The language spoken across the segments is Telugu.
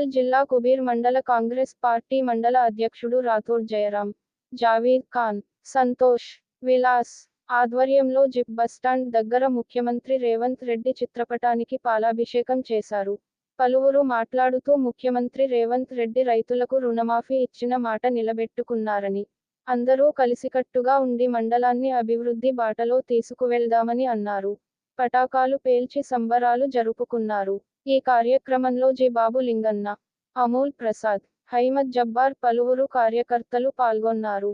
నిర్మల్ జిల్లా కుబీర్ మండల కాంగ్రెస్ పార్టీ మండల అధ్యక్షుడు రాథోడ్ జయరాం, జావీద్ ఖాన్, సంతోష్, విలాస్ ఆధ్వర్యంలో జిప్ బస్టాండ్ దగ్గర ముఖ్యమంత్రి రేవంత్ రెడ్డి చిత్రపటానికి పాలాభిషేకం చేశారు. పలువురు మాట్లాడుతూ ముఖ్యమంత్రి రేవంత్ రెడ్డి రైతులకు రుణమాఫీ ఇచ్చిన మాట నిలబెట్టుకున్నారని, అందరూ కలిసికట్టుగా ఉండి మండలాన్ని అభివృద్ధి బాటలో తీసుకువెళ్దామని అన్నారు. పటాకాలు పేల్చి సంబరాలు జరుపుకున్నారు. ఈ కార్యక్రమంలో జి బాబు లింగన్న, అమూల్ ప్రసాద్, హైమద్ జబ్బార్ పలువురు కార్యకర్తలు పాల్గొన్నారు.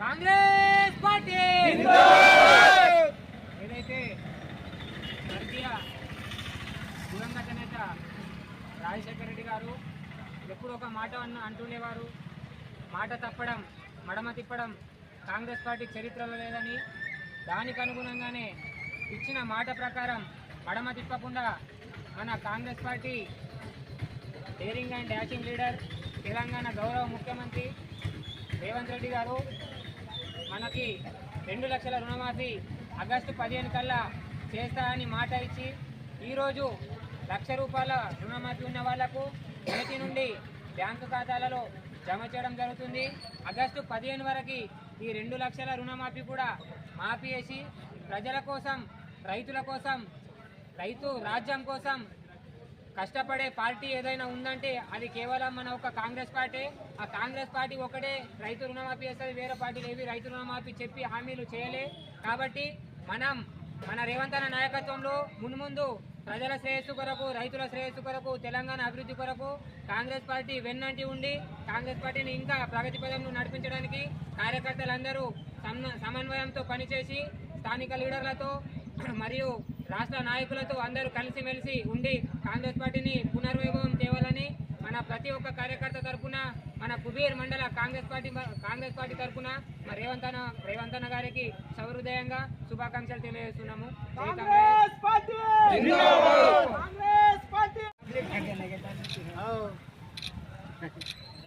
కాంగ్రెస్ పార్టీ ఏదైతే భారతీయ దివంగత నేత రాజశేఖర రెడ్డి గారు ఎప్పుడు ఒక మాట అంటుండేవారు, మాట తప్పడం మడమ తిప్పడం కాంగ్రెస్ పార్టీ చరిత్రలో లేదని, దానికి అనుగుణంగానే ఇచ్చిన మాట ప్రకారం మడమ తిప్పకుండా మన Congress party daring and dashing leader Telangana గౌరవ ముఖ్యమంత్రి రేవంత్ రెడ్డి గారు మనకి 2 లక్షల రుణమాఫీ ఆగస్టు 15 కల్లా చేస్తా అని మాట ఇచ్చి ఈరోజు ₹1,00,000 రుణమాఫీ ఉన్న వాళ్లకు నేటి నుండి బ్యాంకు ఖాతాలలో జమ చేయడం జరుగుతుంది. ఆగస్టు 15 వరకు ఈ 2 లక్షల రుణమాఫీ కూడా మాఫీ చేసి ప్రజల కోసం, రైతుల కోసం, రైతు రాజ్యం కోసం కష్టపడే పార్టీ ఏదైనా ఉందంటే అది కేవలం మన ఒక కాంగ్రెస్ పార్టీ. ఆ కాంగ్రెస్ పార్టీ ఒకటే రైతు రుణమాఫీ చేస్తుంది, వేరే పార్టీలు ఏవి రైతు రుణమాఫీ చెప్పి హామీలు చేయలే. కాబట్టి మన రేవంత్ అన్న నాయకత్వంలో మున్ముందు ప్రజల శ్రేయస్సు కొరకు, రైతుల శ్రేయస్సు కొరకు, తెలంగాణ అభివృద్ధి కొరకు కాంగ్రెస్ పార్టీ వెన్నంటి ఉండి కాంగ్రెస్ పార్టీని ఇంకా ప్రగతి పదంలో నడిపించడానికి కార్యకర్తలందరూ సమన్వయంతో పనిచేసి స్థానిక లీడర్లతో మరియు రాష్ట్ర నాయకులతో అందరూ కలిసిమెలిసి ఉండి కాంగ్రెస్ పార్టీని పునర్వైభవం తేవాలని మన ప్రతి ఒక్క కార్యకర్త తరఫున, మన కుబీర్ మండల కాంగ్రెస్ పార్టీ తరఫున రేవంత్ అన్న గారికి సహృదయంగా శుభాకాంక్షలు తెలియజేస్తున్నాము. కాంగ్రెస్ పార్టీ